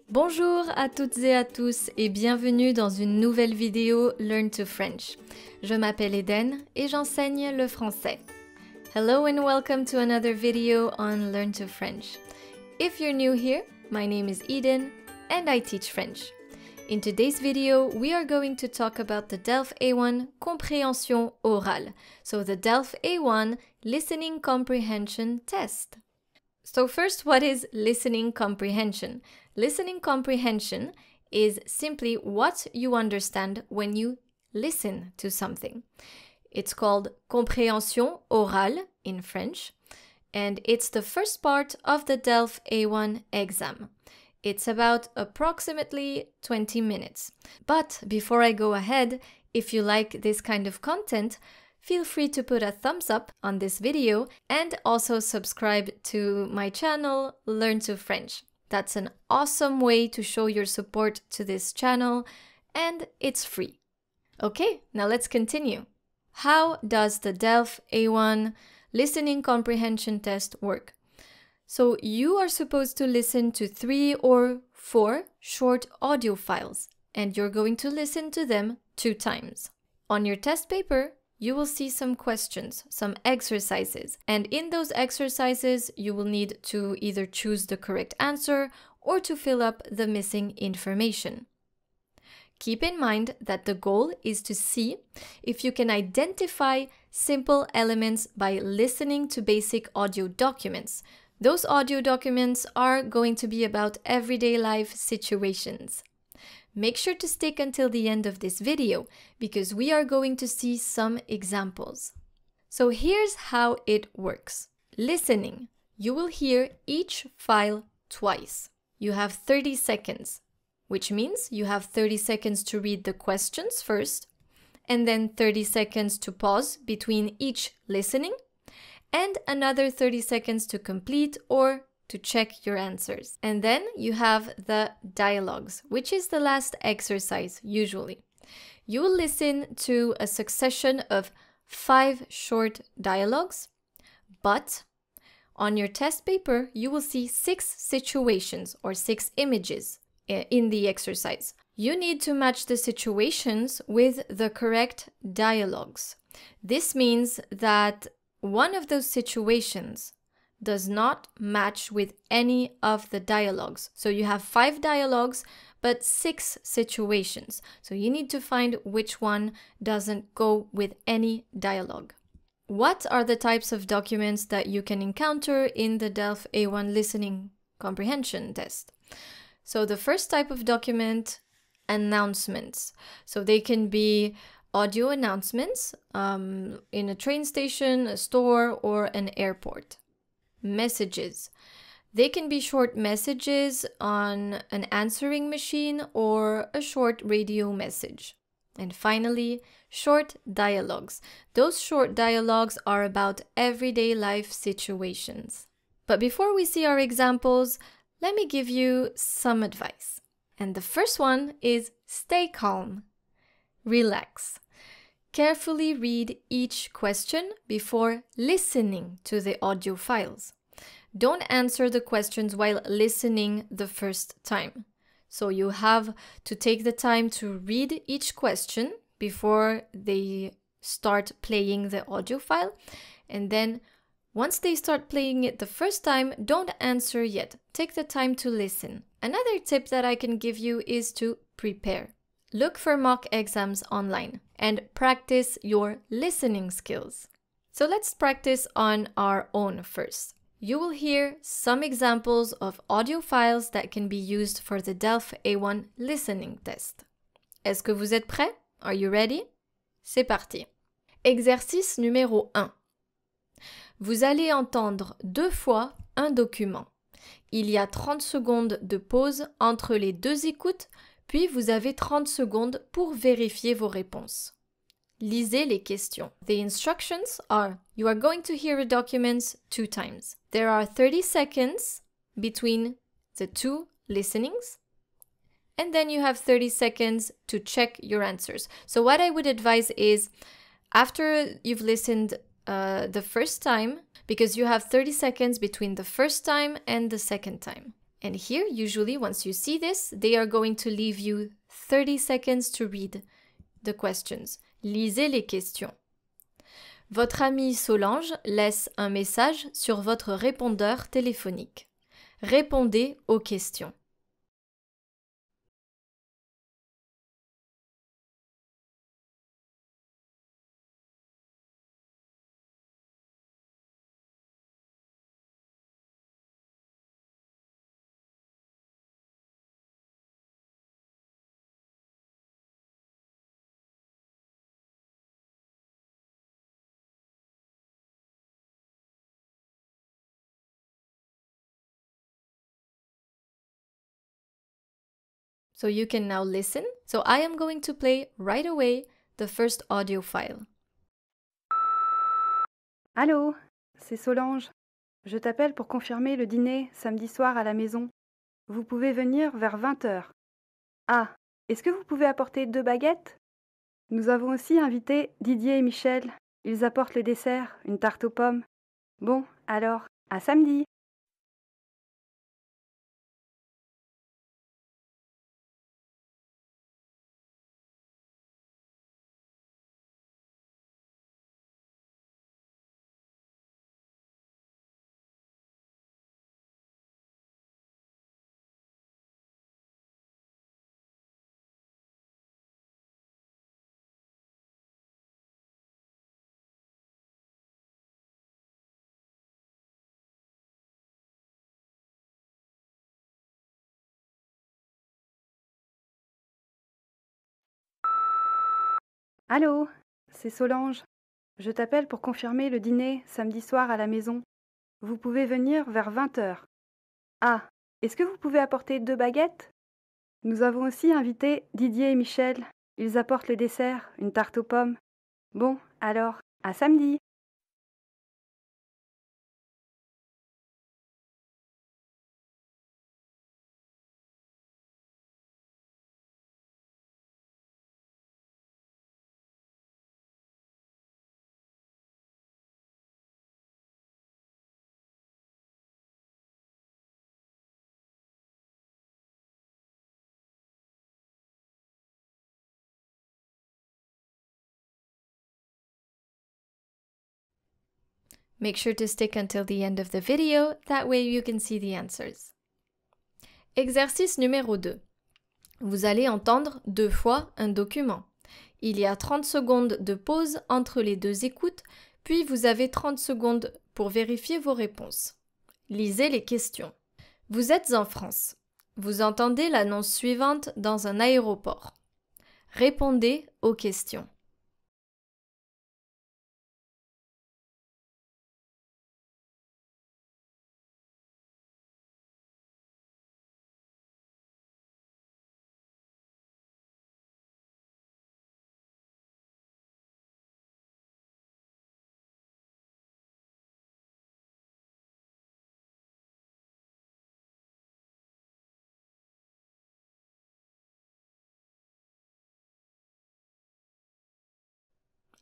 Bonjour à toutes et à tous et bienvenue dans une nouvelle vidéo Learn to French. Je m'appelle Eden et j'enseigne le français. Hello and welcome to another video on Learn to French. If you're new here, my name is Eden and I teach French. In today's video, we are going to talk about the DELF A1 Compréhension Orale, so the DELF A1 Listening Comprehension Test. So first, what is listening comprehension? Listening comprehension is simply what you understand when you listen to something. It's called compréhension orale in French, and it's the first part of the DELF A1 exam. It's about approximately 20 minutes. But before I go ahead, if you like this kind of content, feel free to put a thumbs up on this video and also subscribe to my channel, Learn to French. That's an awesome way to show your support to this channel and it's free. Okay, now let's continue. How does the DELF A1 listening comprehension test work? So you are supposed to listen to 3 or 4 short audio files and you're going to listen to them 2 times. On your test paper, you will see some questions, some exercises, and in those exercises, you will need to either choose the correct answer or to fill up the missing information. Keep in mind that the goal is to see if you can identify simple elements by listening to basic audio documents. Those audio documents are going to be about everyday life situations. Make sure to stick until the end of this video because we are going to see some examples. So here's how it works. Listening. You will hear each file twice. You have 30 seconds, which means you have 30 seconds to read the questions first, and then 30 seconds to pause between each listening, and another 30 seconds to complete or to check your answers. And then you have the dialogues, which is the last exercise usually. You will listen to a succession of 5 short dialogues, but on your test paper, you will see 6 situations or 6 images in the exercise. You need to match the situations with the correct dialogues. This means that one of those situations does not match with any of the dialogues. So you have 5 dialogues, but 6 situations. So you need to find which one doesn't go with any dialogue. What are the types of documents that you can encounter in the DELF A1 listening comprehension test? So the first type of document, announcements. So they can be audio announcements in a train station, a store, or an airport. Messages. They can be short messages on an answering machine or a short radio message. And finally, short dialogues. Those short dialogues are about everyday life situations. But before we see our examples, let me give you some advice. And the first one is stay calm. Relax. Carefully read each question before listening to the audio files. Don't answer the questions while listening the first time. So you have to take the time to read each question before they start playing the audio file. And then once they start playing it the first time, don't answer yet. Take the time to listen. Another tip that I can give you is to prepare. Look for mock exams online and practice your listening skills. So let's practice on our own first. You will hear some examples of audio files that can be used for the DELF A1 listening test. Est-ce que vous êtes prêts? Are you ready? C'est parti. Exercice numéro 1. Vous allez entendre 2 fois un document. Il y a 30 secondes de pause entre les 2 écoutes, puis vous avez 30 secondes pour vérifier vos réponses. Lisez les questions. The instructions are, you are going to hear a document 2 times. There are 30 seconds between the 2 listenings, and then you have 30 seconds to check your answers. So what I would advise is, after you've listened the first time, because you have 30 seconds between the first time and the second time. And here, usually, once you see this, they are going to leave you 30 seconds to read the questions. Lisez les questions. Votre amie Solange laisse un message sur votre répondeur téléphonique. Répondez aux questions. So you can now listen. So I am going to play right away the first audio file. Allô, c'est Solange. Je t'appelle pour confirmer le dîner samedi soir à la maison. Vous pouvez venir vers 20h. Ah, est-ce que vous pouvez apporter 2 baguettes? Nous avons aussi invité Didier et Michel. Ils apportent le dessert, une tarte aux pommes. Bon, alors, à samedi. Allô, c'est Solange. Je t'appelle pour confirmer le dîner samedi soir à la maison. Vous pouvez venir vers 20h. Ah, est-ce que vous pouvez apporter 2 baguettes? Nous avons aussi invité Didier et Michel. Ils apportent le dessert, une tarte aux pommes. Bon, alors, à samedi. Make sure to stick until the end of the video, that way you can see the answers. Exercice numéro 2. Vous allez entendre 2 fois un document. Il y a 30 secondes de pause entre les 2 écoutes, puis vous avez 30 secondes pour vérifier vos réponses. Lisez les questions. Vous êtes en France. Vous entendez l'annonce suivante dans un aéroport. Répondez aux questions.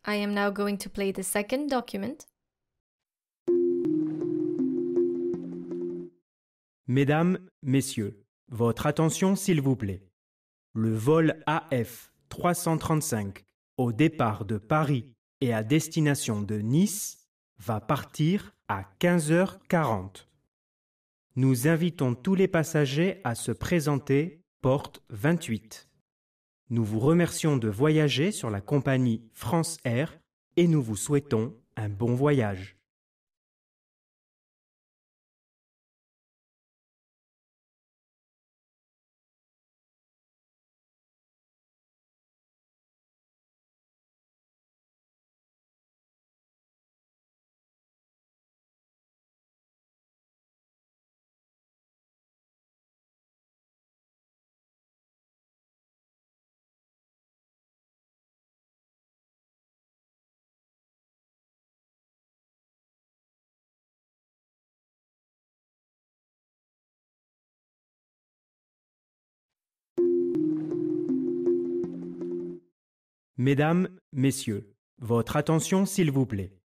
I am now going to play the second document. Mesdames, Messieurs, votre attention s'il vous plaît. Le vol AF 335 au départ de Paris et à destination de Nice va partir à 15h40. Nous invitons tous les passagers à se présenter porte 28. Nous vous remercions de voyager sur la compagnie France Air et nous vous souhaitons un bon voyage. Mesdames, Messieurs, votre attention s'il vous plaît.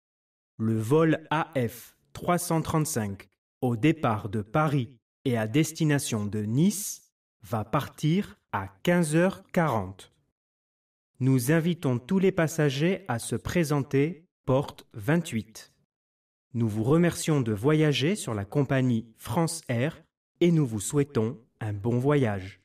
Le vol AF 335 au départ de Paris et à destination de Nice va partir à 15h40. Nous invitons tous les passagers à se présenter porte 28. Nous vous remercions de voyager sur la compagnie France Air et nous vous souhaitons un bon voyage.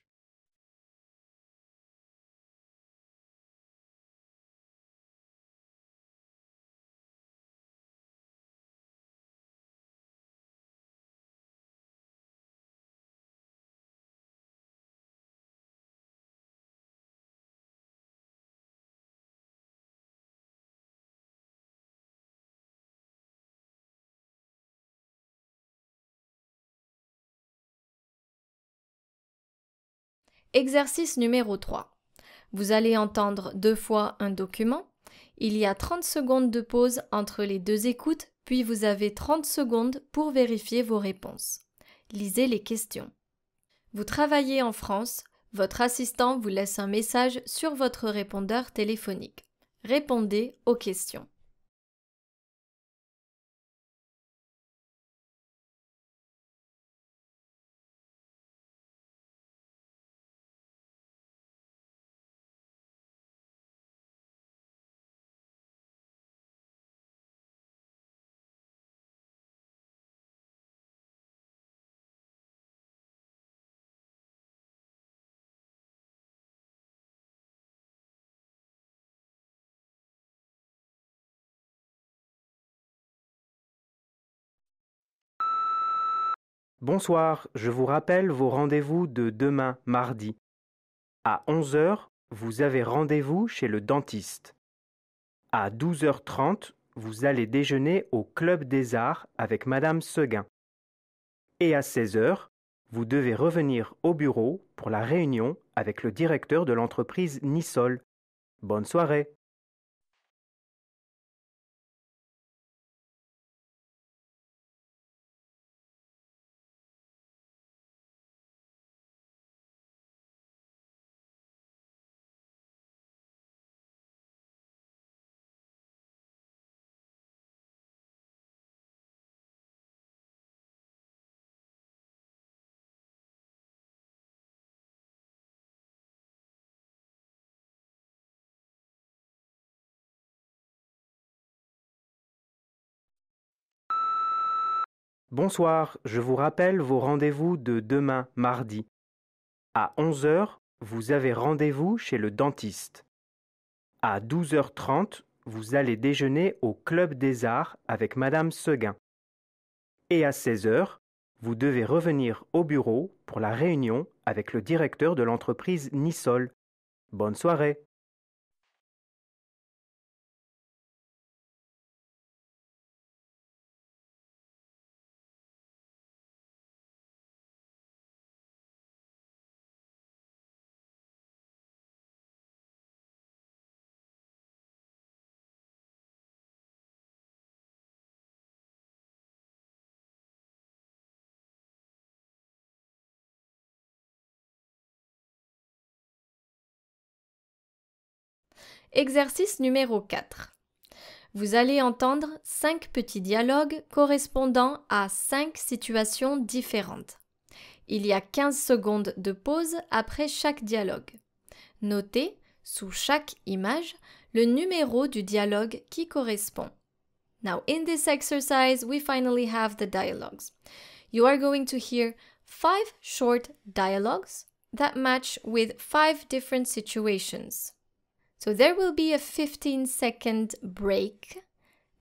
Exercice numéro 3. Vous allez entendre 2 fois un document. Il y a 30 secondes de pause entre les 2 écoutes, puis vous avez 30 secondes pour vérifier vos réponses. Lisez les questions. Vous travaillez en France, votre assistant vous laisse un message sur votre répondeur téléphonique. Répondez aux questions. Bonsoir, je vous rappelle vos rendez-vous de demain, mardi. À 11h, vous avez rendez-vous chez le dentiste. À 12h30, vous allez déjeuner au Club des Arts avec Madame Seguin. Et à 16h, vous devez revenir au bureau pour la réunion avec le directeur de l'entreprise Nissol. Bonne soirée. Bonsoir, je vous rappelle vos rendez-vous de demain, mardi. À 11h, vous avez rendez-vous chez le dentiste. À 12h30, vous allez déjeuner au Club des Arts avec Madame Seguin. Et à 16h, vous devez revenir au bureau pour la réunion avec le directeur de l'entreprise Nissol. Bonne soirée. Exercice numéro 4. Vous allez entendre 5 petits dialogues correspondant à 5 situations différentes. Il y a 15 secondes de pause après chaque dialogue. Notez, sous chaque image, le numéro du dialogue qui correspond. Now, in this exercise, we finally have the dialogues. You are going to hear 5 short dialogues that match with 5 different situations. So there will be a 15-second break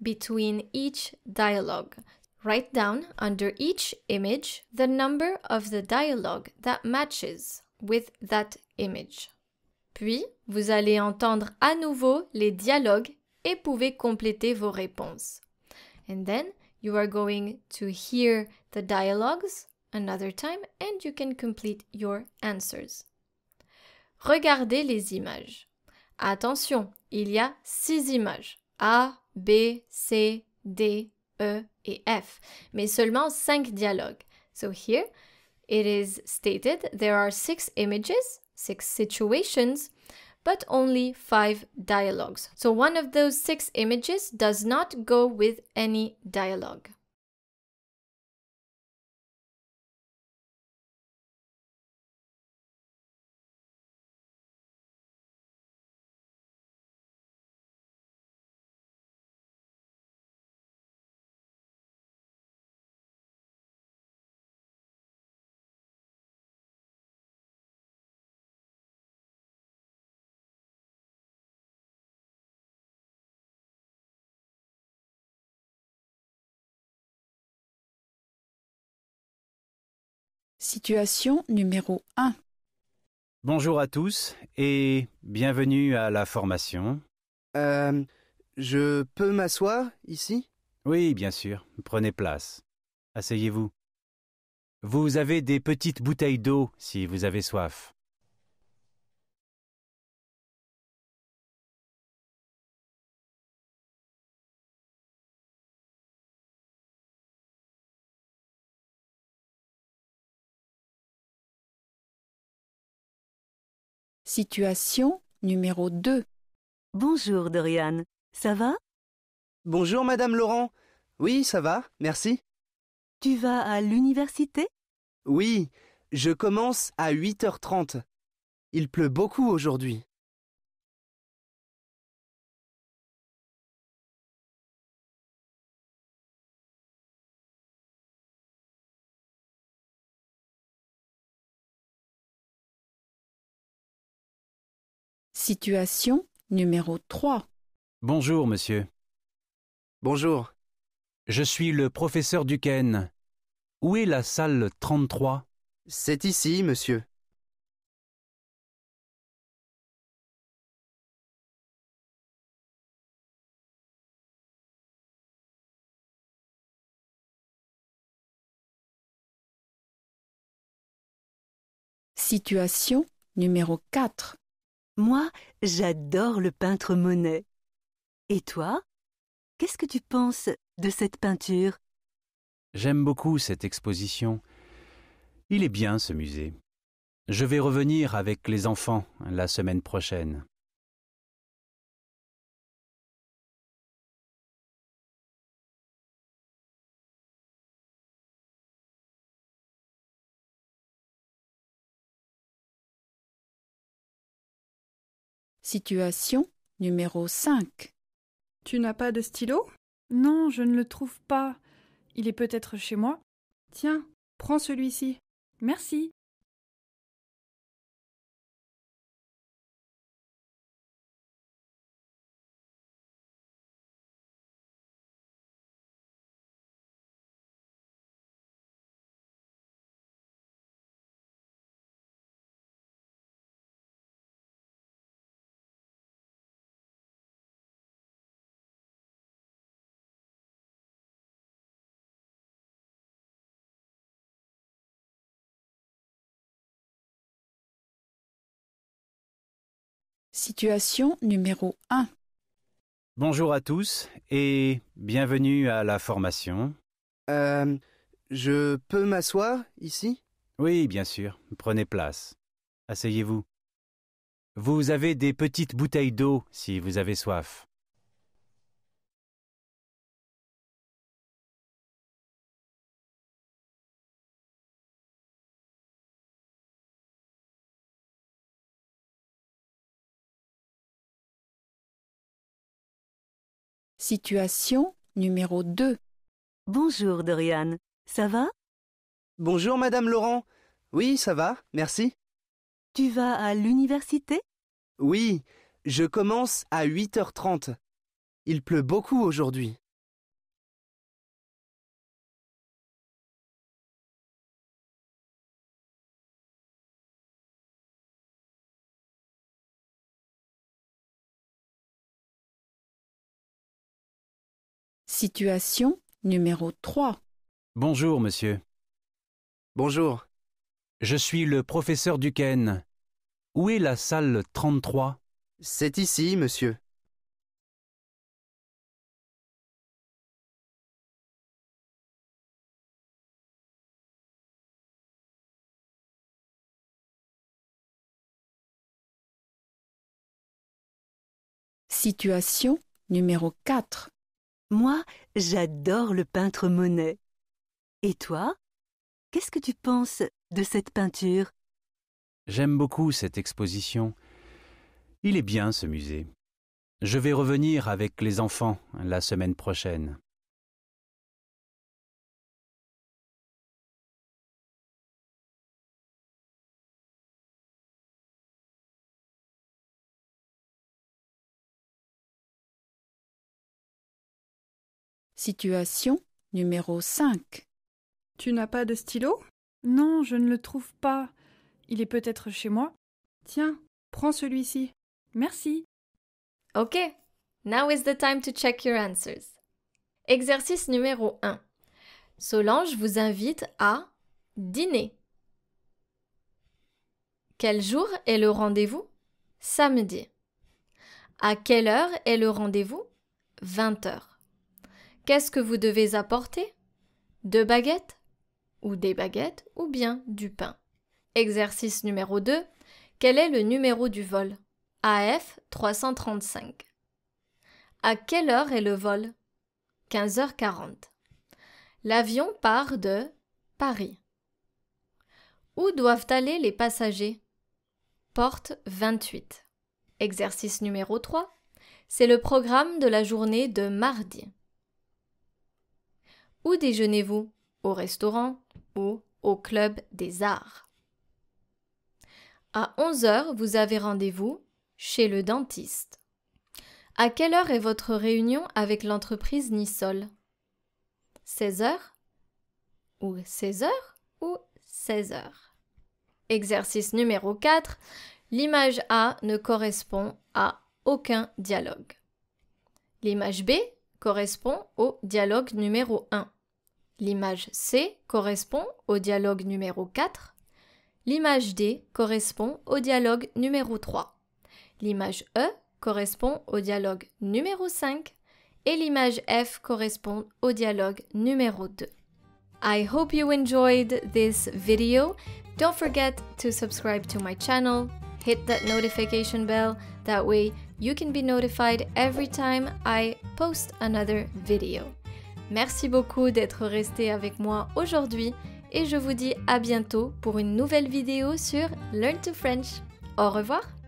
between each dialogue. Write down under each image the number of the dialogue that matches with that image. Puis, vous allez entendre à nouveau les dialogues et pouvez compléter vos réponses. And then, you are going to hear the dialogues another time and you can complete your answers. Regardez les images. Attention, il y a 6 images. A, B, C, D, E et F. Mais seulement 5 dialogues. So here, it is stated there are 6 images, 6 situations, but only 5 dialogues. So one of those 6 images does not go with any dialogue. Situation numéro 1. Bonjour à tous et bienvenue à la formation. Je peux m'asseoir ici? Oui, bien sûr, prenez place. Asseyez-vous. Vous avez des petites bouteilles d'eau si vous avez soif. Situation numéro 2. Bonjour Dorian, ça va? Bonjour Madame Laurent. Oui, ça va, merci. Tu vas à l'université? Oui, je commence à 8h30. Il pleut beaucoup aujourd'hui. Situation numéro 3. Bonjour, monsieur. Bonjour. Je suis le professeur Duquesne. Où est la salle 33? C'est ici, monsieur. Situation numéro 4. Moi, j'adore le peintre Monet. Et toi? Qu'est-ce que tu penses de cette peinture? J'aime beaucoup cette exposition. Il est bien ce musée. Je vais revenir avec les enfants la semaine prochaine. Situation numéro 5. Tu n'as pas de stylo? Non, je ne le trouve pas. Il est peut-être chez moi. Tiens, prends celui-ci. Merci. Situation numéro 1. Bonjour à tous et bienvenue à la formation. Je peux m'asseoir ici? Oui, bien sûr, prenez place. Asseyez-vous. Vous avez des petites bouteilles d'eau si vous avez soif. Situation numéro 2. Bonjour Dorian, ça va? Bonjour Madame Laurent. Oui, ça va, merci. Tu vas à l'université? Oui, je commence à 8h30. Il pleut beaucoup aujourd'hui. Situation numéro 3. Bonjour, monsieur. Bonjour. Je suis le professeur Duquesne. Où est la salle 33? C'est ici, monsieur. Situation numéro 4. Moi, j'adore le peintre Monet. Et toi? Qu'est-ce que tu penses de cette peinture? J'aime beaucoup cette exposition. Il est bien ce musée. Je vais revenir avec les enfants la semaine prochaine. Situation numéro 5. Tu n'as pas de stylo? Non, je ne le trouve pas. Il est peut-être chez moi. Tiens, prends celui-ci. Merci. Ok, now is the time to check your answers. Exercice numéro 1. Solange vous invite à dîner. Quel jour est le rendez-vous? Samedi. À quelle heure est le rendez-vous? 20 h. Qu'est-ce que vous devez apporter? 2 baguettes? Ou des baguettes ou bien du pain. Exercice numéro 2. Quel est le numéro du vol? AF 335. À quelle heure est le vol? 15h40. L'avion part de Paris. Où doivent aller les passagers? Porte 28. Exercice numéro 3. C'est le programme de la journée de mardi. Où déjeunez-vous? Au restaurant ou au club des arts? À 11 h, vous avez rendez-vous chez le dentiste. À quelle heure est votre réunion avec l'entreprise Nissol? 16 h? Ou 16 h? Ou 16 h? Exercice numéro 4. L'image A ne correspond à aucun dialogue. L'image B correspond au dialogue numéro 1. L'image C correspond au dialogue numéro 4. L'image D correspond au dialogue numéro 3. L'image E correspond au dialogue numéro 5 et l'image F correspond au dialogue numéro 2. I hope you enjoyed this video. Don't forget to subscribe to my channel, hit that notification bell, that way you can be notified every time I post another video. Merci beaucoup d'être resté avec moi aujourd'hui et je vous dis à bientôt pour une nouvelle vidéo sur Learn to French. Au revoir!